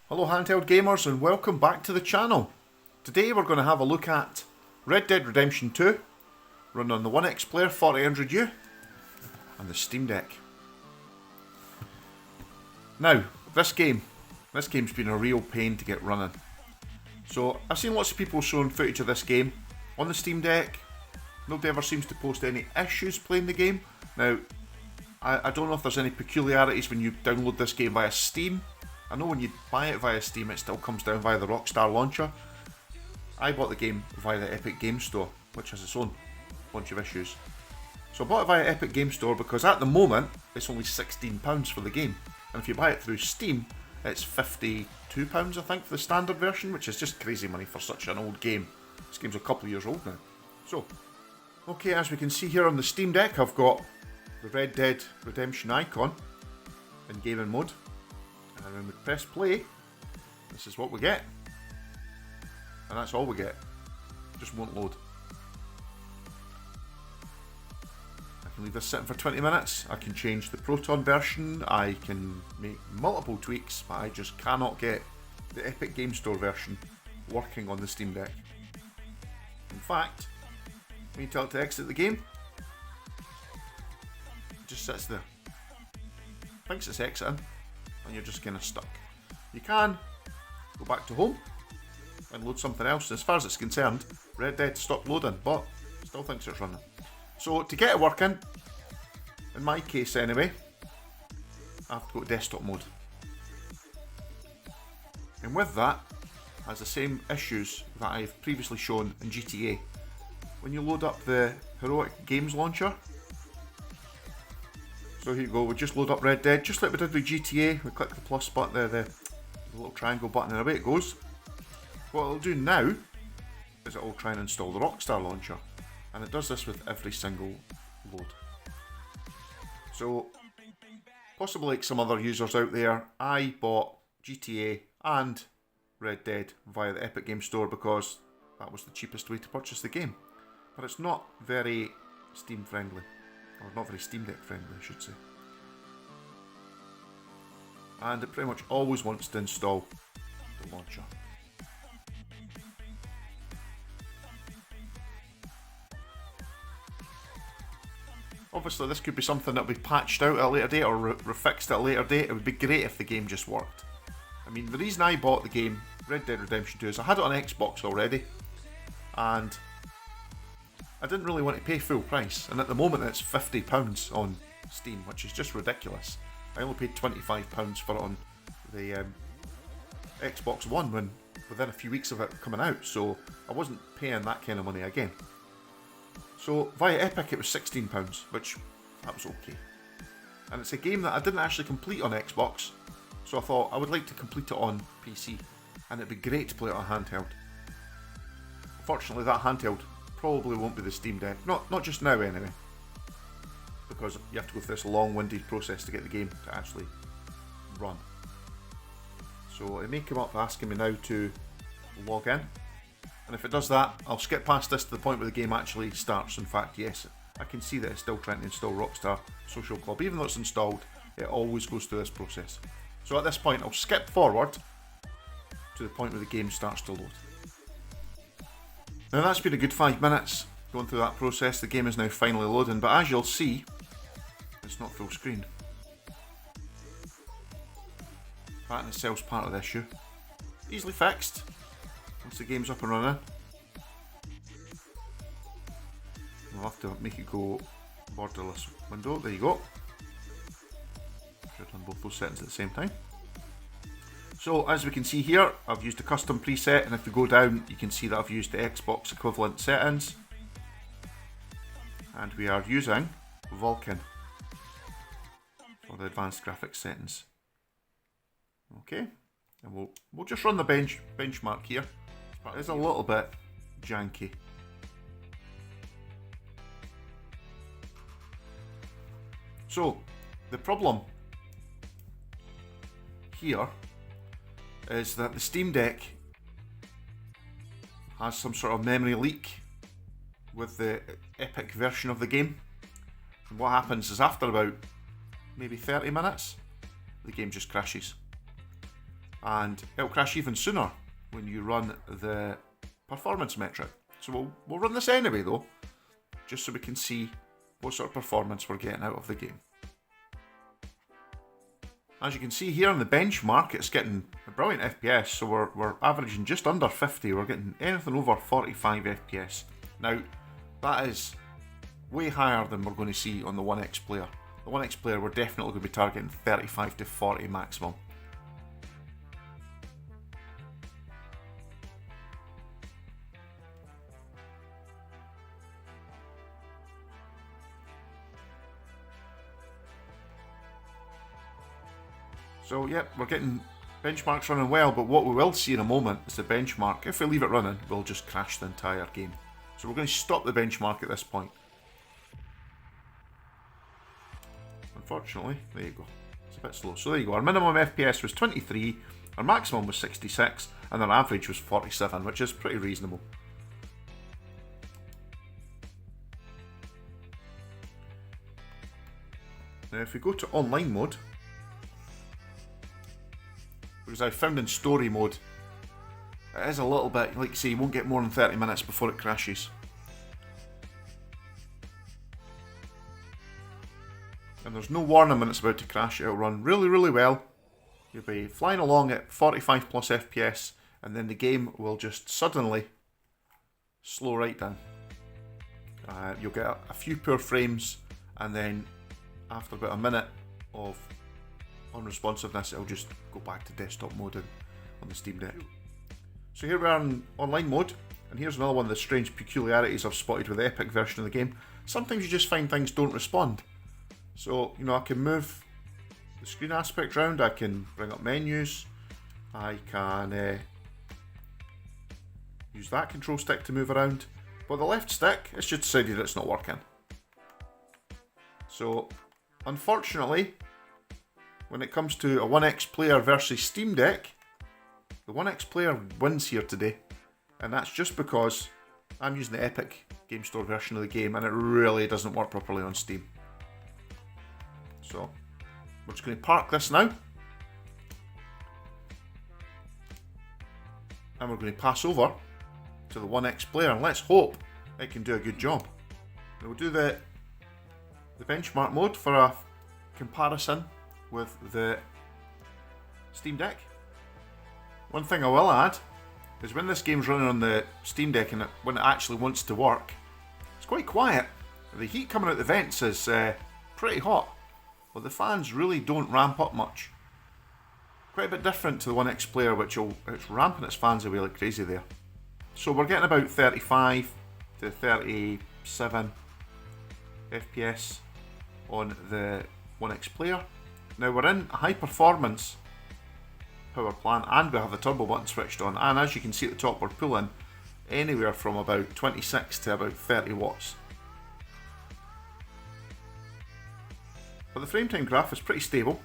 Hello handheld gamers and welcome back to the channel. Today we're going to have a look at Red Dead Redemption 2, run on the OneXPlayer 4000U and the SteamDeck. Now, this game's been a real pain to get running. So I've seen lots of people showing footage of this game on the SteamDeck. Nobody ever seems to post any issues playing the game. Now, I don't know if there's any peculiarities when you download this game via Steam. I know when you buy it via Steam it still comes down via the Rockstar launcher. I bought the game via the Epic Game Store, which has its own bunch of issues. So I bought it via Epic Game Store because at the moment it's only £16 for the game. And if you buy it through Steam, it's £52 I think for the standard version, which is just crazy money for such an old game. This game's a couple of years old now. So, okay, as we can see here on the Steam Deck, I've got the Red Dead Redemption icon in gaming mode. And when we press play, this is what we get. And that's all we get. Just won't load. I can leave this sitting for 20 minutes. I can change the Proton version. I can make multiple tweaks, but I just cannot get the Epic Game Store version working on the Steam Deck. In fact, when you tell it to exit the game, it just sits there. Thinks it's exiting. And you're just kind of stuck. You can go back to home and load something else. As far as it's concerned, Red Dead stopped loading, but still thinks it's running. So to get it working, in my case anyway, I have to go to desktop mode. And with that, it has the same issues that I've previously shown in GTA. When you load up the Heroic Games launcher, so here you go, we just load up Red Dead, just like we did with GTA. We click the plus button there, the little triangle button, and away it goes. What it'll do now is it'll try and install the Rockstar launcher, and it does this with every single load. So, possibly like some other users out there, I bought GTA and Red Dead via the Epic Game Store because that was the cheapest way to purchase the game. But it's not very Steam friendly. Or not very Steam Deck friendly, I should say. And it pretty much always wants to install the launcher. Obviously this could be something that will be patched out at a later date or refixed at a later date. It would be great if the game just worked. I mean, the reason I bought the game, Red Dead Redemption 2, is I had it on Xbox already. And I didn't really want to pay full price, and at the moment it's £50 on Steam, which is just ridiculous. I only paid £25 for it on the Xbox One within a few weeks of it coming out, so I wasn't paying that kind of money again. So via Epic it was £16, which that was okay. And it's a game that I didn't actually complete on Xbox, so I thought I would like to complete it on PC, and it'd be great to play it on handheld. Unfortunately that handheld probably won't be the Steam Deck, not just now anyway, because you have to go through this long-winded process to get the game to actually run. So it may come up asking me now to log in, and if it does that, I'll skip past this to the point where the game actually starts. In fact, yes, I can see that it's still trying to install Rockstar Social Club. Even though it's installed, it always goes through this process. So at this point, I'll skip forward to the point where the game starts to load. Now that's been a good 5 minutes going through that process. The game is now finally loading, but as you'll see, it's not full screen. That in itself is part of the issue. Easily fixed once the game's up and running. We'll have to make it go borderless window. There you go. Should have done both those settings at the same time. So as we can see here, I've used a custom preset, and if we go down you can see that I've used the Xbox equivalent settings, and we are using Vulkan for the advanced graphics settings. Okay, and we'll just run the benchmark here. It is a little bit janky. So the problem here is that the Steam Deck has some sort of memory leak with the Epic version of the game. And what happens is after about maybe 30 minutes, the game just crashes. and it'll crash even sooner when you run the performance metric. So we'll run this anyway though, just so we can see what sort of performance we're getting out of the game. As you can see here on the benchmark, it's getting a brilliant FPS, so we're averaging just under 50, we're getting anything over 45 FPS. Now, that is way higher than we're going to see on the OneXPlayer. The OneXPlayer, we're definitely going to be targeting 35 to 40 maximum. So yep, we're getting benchmarks running well, but what we will see in a moment is the benchmark, if we leave it running, will just crash the entire game. So we're going to stop the benchmark at this point. Unfortunately, there you go, it's a bit slow. So there you go, our minimum FPS was 23, our maximum was 66, and our average was 47, which is pretty reasonable. Now if we go to online mode, because I found in story mode, it is a little bit, like you say, you won't get more than 30 minutes before it crashes. And there's no warning when it's about to crash, it'll run really, really well. You'll be flying along at 45 plus FPS, and then the game will just suddenly slow right down. You'll get a few poor frames, and then after about a minute of unresponsiveness, it'll just go back to desktop mode on the Steam Deck. So here we are in online mode, and here's another one of the strange peculiarities I've spotted with the Epic version of the game. Sometimes you just find things don't respond. So, you know, I can move the screen aspect around, I can bring up menus, I can use that control stick to move around, but the left stick, it's just decided it's not working. So, unfortunately, when it comes to a OneXPlayer versus SteamDeck, the OneXPlayer wins here today, and that's just because I'm using the Epic Game Store version of the game and it really doesn't work properly on Steam. So, we're just going to park this now, and we're going to pass over to the OneXPlayer, and let's hope it can do a good job. Now we'll do the benchmark mode for a comparison with the Steam Deck. One thing I will add is when this game's running on the Steam Deck and when it actually wants to work, it's quite quiet. The heat coming out the vents is pretty hot, but the fans really don't ramp up much. Quite a bit different to the OneXPlayer, which it's ramping its fans away like crazy there. So we're getting about 35 to 37 FPS on the OneXPlayer. Now we're in a high performance power plant and we have the turbo button switched on, and as you can see at the top we're pulling anywhere from about 26 to about 30 watts. But the frame time graph is pretty stable.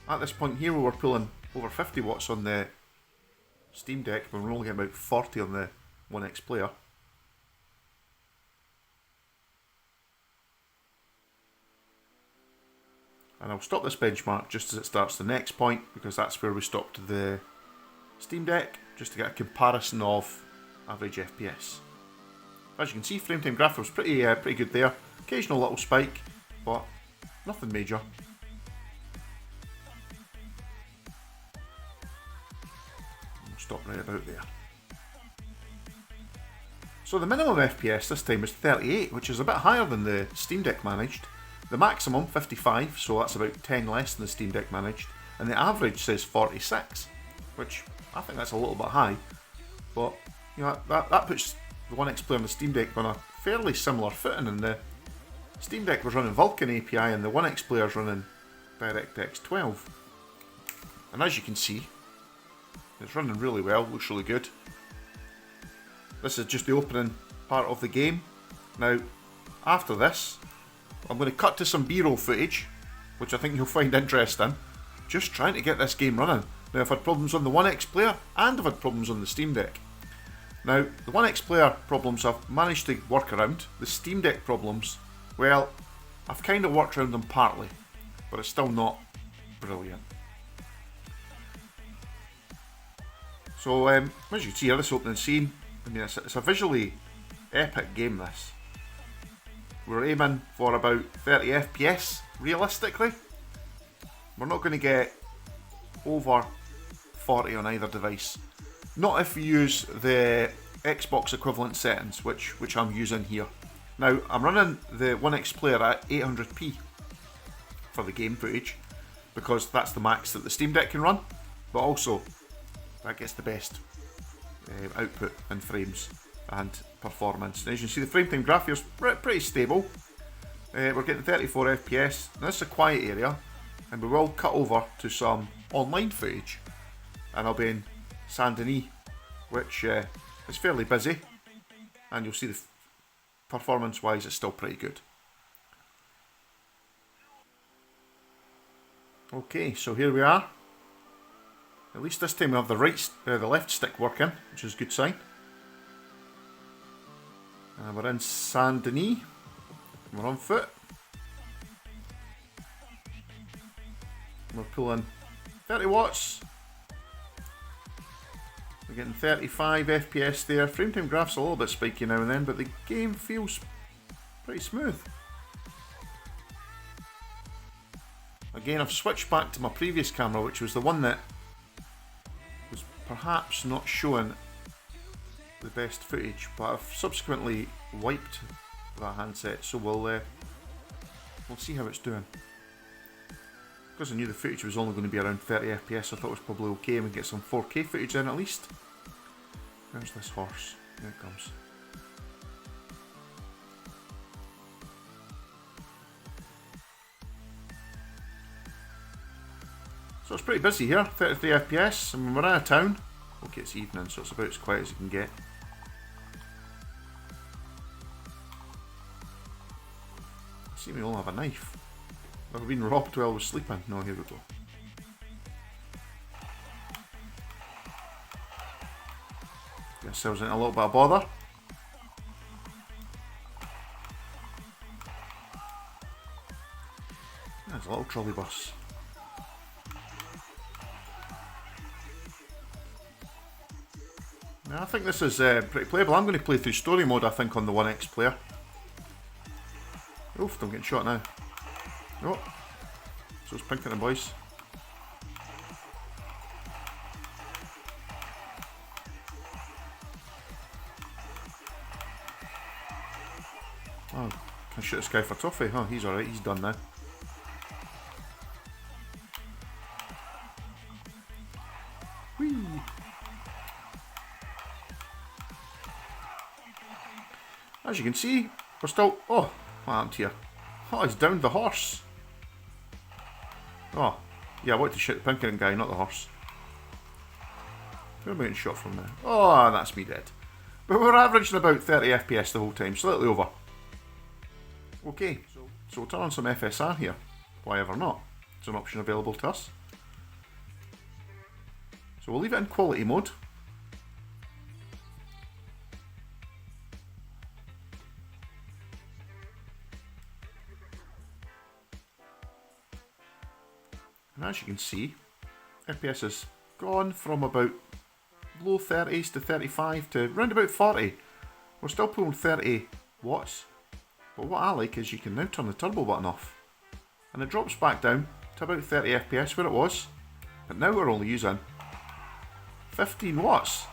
At this point here we were pulling over 50 watts on the Steam Deck, but we're only getting about 40 on the OneXPlayer. And I'll stop this benchmark just as it starts the next point, because that's where we stopped the Steam Deck, just to get a comparison of average FPS. As you can see, frame time graph was pretty good there. Occasional little spike, but nothing major. We'll stop right about there. So the minimum FPS this time is 38, which is a bit higher than the Steam Deck managed. The maximum, 55, so that's about 10 less than the Steam Deck managed. And the average says 46, which I think that's a little bit high. But, you know, that puts the OneXPlayer and the Steam Deck on a fairly similar footing. And the Steam Deck was running Vulkan API and the OneXPlayer is running DirectX 12. And as you can see, it's running really well, looks really good. This is just the opening part of the game. Now, after this, I'm going to cut to some B-roll footage, which I think you'll find interesting, just trying to get this game running. Now I've had problems on the OneXPlayer and I've had problems on the Steam Deck. Now the OneXPlayer problems I've managed to work around. The Steam Deck problems, well, I've kind of worked around them partly, but it's still not brilliant. So, as you can see here, this opening scene, I mean, it's a visually epic game, this. We're aiming for about 30 FPS, realistically. We're not going to get over 40 on either device. Not if you use the Xbox equivalent settings, which I'm using here. Now, I'm running the OneXPlayer at 800p for the game footage, because that's the max that the SteamDeck can run, but also that gets the best output in frames and performance. And as you can see, the frame time graph here is pretty stable. We're getting 34 FPS. Now, this is a quiet area, and we will cut over to some online footage, and I'll be in Saint Denis, which is fairly busy, and you'll see the performance wise it's still pretty good. Okay, so here we are. At least this time we have the left stick working, which is a good sign. We're in Saint Denis. We're on foot. We're pulling 30 watts. We're getting 35 FPS there. Frame time graph's a little bit spiky now and then, but the game feels pretty smooth. Again, I've switched back to my previous camera, which was the one that was perhaps not showing the best footage, but I've subsequently wiped that handset, so we'll see how it's doing. Because I knew the footage was only going to be around 30 FPS, I thought it was probably okay, and we get some 4K footage in at least. Where's this horse? There it comes. So it's pretty busy here, 33 FPS, and we're out of town. Okay, it's evening, so it's about as quiet as you can get. I see we all have a knife. Have we been robbed while we're sleeping? No, here we go. Get ourselves in a little bit of bother. There's a little trolley bus. Now, I think this is pretty playable. I'm going to play through story mode, I think, on the OneXPlayer. Oof, I'm getting shot now. Oh, so it's Pinkerton boys. Oh, can I shoot this guy for toffee? Oh, he's alright, he's done now. Whee! As you can see, we're still... Oh, what happened here? Oh, he's downed the horse. Oh, yeah, I wanted to shoot the Pinkerton guy, not the horse. Where am I getting shot from now? Oh, that's me dead. But we're averaging about 30 FPS the whole time, slightly over. Okay, so we'll turn on some FSR here. Why ever not? It's an option available to us. So we'll leave it in quality mode. And as you can see, FPS has gone from about low 30s to 35 to around about 40. We're still pulling 30 watts, but what I like is you can now turn the turbo button off, and it drops back down to about 30 FPS where it was, but now we're only using 15 watts.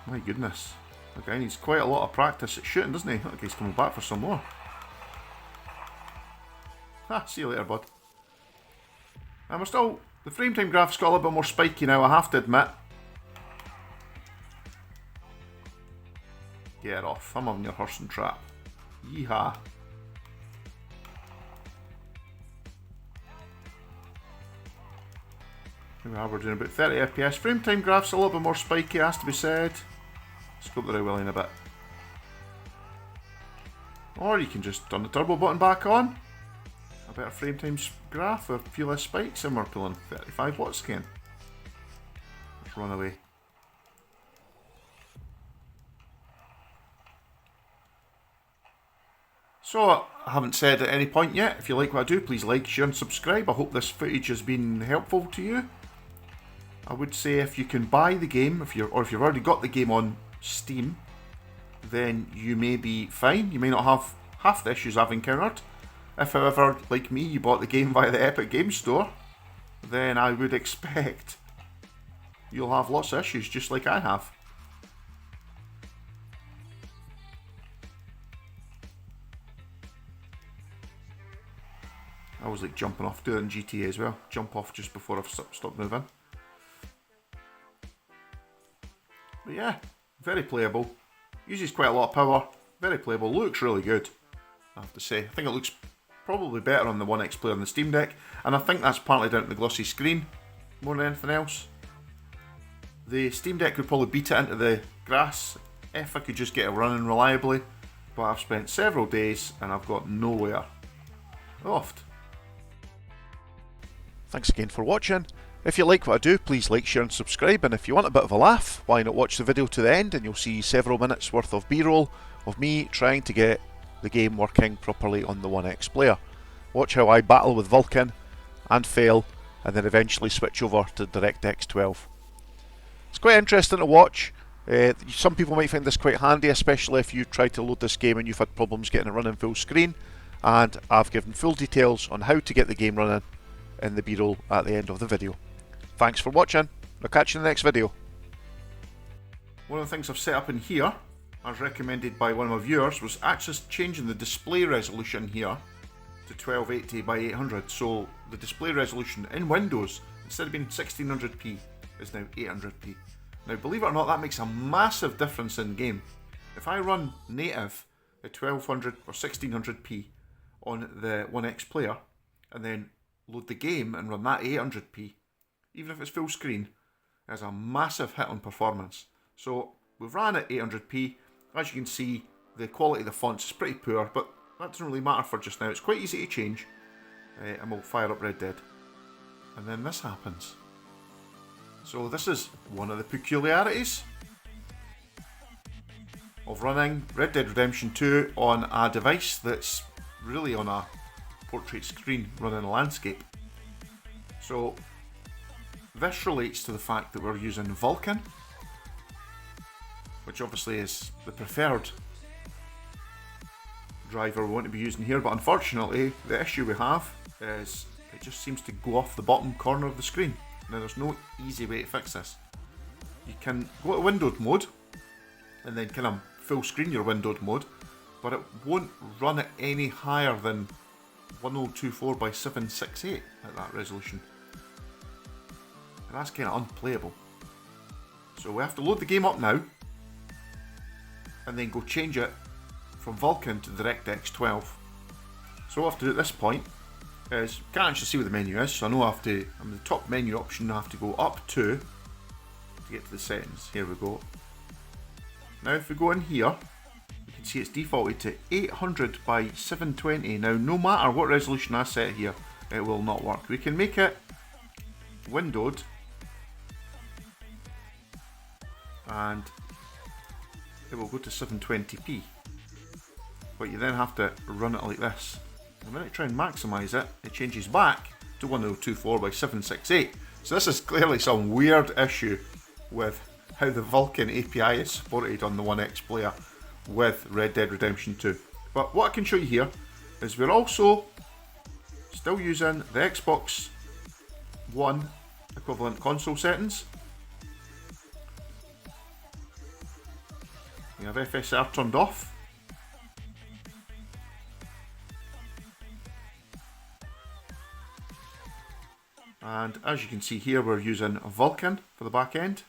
My goodness, the guy needs quite a lot of practice at shooting, doesn't he? That guy's coming back for some more. Ah, see you later, bud. And we're still... The frame time graph's got a little bit more spiky now, I have to admit. Get off, I'm on your horse and trap. Yeehaw. Here we are, we're doing about 30 FPS. Frame time graph's a little bit more spiky, has to be said. Scope the right well in a bit. Or you can just turn the turbo button back on. A better frame time graph with a few less spikes, and we're pulling 35 watts again. run away. So, I haven't said at any point yet, if you like what I do, please like, share and subscribe. I hope this footage has been helpful to you. I would say if you can buy the game, if you've already got the game on Steam, then you may be fine. You may not have half the issues I've encountered. If, however, like me, you bought the game via the Epic Games Store, then I would expect you'll have lots of issues, just like I have. I was like jumping off, doing GTA as well. Jump off just before I've stopped moving. But yeah, very playable. Uses quite a lot of power. Very playable. Looks really good, I have to say. I think it looks probably better on the OneXPlayer than the SteamDeck. And I think that's partly down to the glossy screen, more than anything else. The SteamDeck would probably beat it into the grass if I could just get it running reliably. But I've spent several days and I've got nowhere. Oft. Thanks again for watching. If you like what I do, please like, share and subscribe, and if you want a bit of a laugh, why not watch the video to the end and you'll see several minutes worth of B-roll of me trying to get the game working properly on the OneXPlayer. Watch how I battle with Vulkan and fail, and then eventually switch over to DirectX 12. It's quite interesting to watch. Some people might find this quite handy, especially if you try to load this game and you've had problems getting it running full screen, and I've given full details on how to get the game running in the B-roll at the end of the video. Thanks for watching. I'll catch you in the next video. One of the things I've set up in here, as recommended by one of my viewers, was actually changing the display resolution here to 1280 by 800. So the display resolution in Windows, instead of being 1600p, is now 800p. Now believe it or not, that makes a massive difference in game. If I run native at 1200 or 1600p on the OneXPlayer and then load the game and run that 800p, even if it's full screen, there's a massive hit on performance. So we've ran at 800p. As you can see, the quality of the fonts is pretty poor, but that doesn't really matter for just now. It's quite easy to change. And we'll fire up Red Dead. And then this happens. So this is one of the peculiarities of running Red Dead Redemption 2 on a device that's really on a portrait screen running a landscape. So this relates to the fact that we're using Vulkan, which obviously is the preferred driver we want to be using here, but unfortunately the issue we have is it just seems to go off the bottom corner of the screen. Now there's no easy way to fix this. You can go to windowed mode and then kind of full screen your windowed mode, but it won't run it any higher than 1024 by 768 at that resolution. And that's kind of unplayable. So we have to load the game up now and then go change it from Vulkan to DirectX 12. So what I have to do at this point is, can't actually see what the menu is, so I know I have to, I'm the top menu option, I have to go up to get to the settings. Here we go. Now if we go in here, you can see it's defaulted to 800 by 720. Now no matter what resolution I set here, it will not work. We can make it windowed and it will go to 720p, but you then have to run it like this. And when I try and maximise it, it changes back to 1024 by 768. So this is clearly some weird issue with how the Vulkan API is supported on the OneXPlayer with Red Dead Redemption 2. But what I can show you here is we're also still using the Xbox One equivalent console settings. We have FSR turned off. And as you can see here, we're using Vulkan for the back end.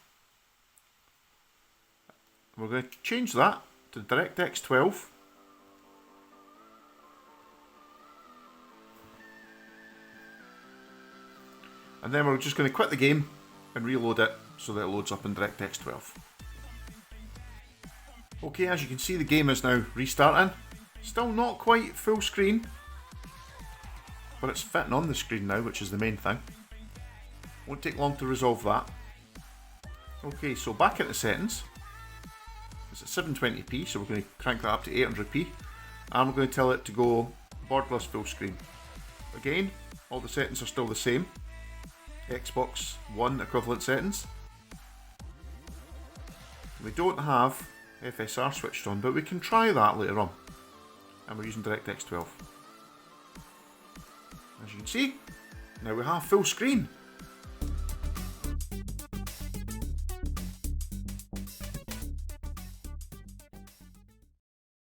We're going to change that to DirectX 12. And then we're just going to quit the game and reload it so that it loads up in DirectX 12. Okay, as you can see, the game is now restarting. Still not quite full screen, but it's fitting on the screen now, which is the main thing. Won't take long to resolve that. Okay, so back into settings. It's at 720p, so we're going to crank that up to 800p. And we're going to tell it to go borderless full screen. Again, all the settings are still the same. Xbox One equivalent settings. We don't have FSR switched on, but we can try that later on. And we're using DirectX 12. As you can see, now we have full screen.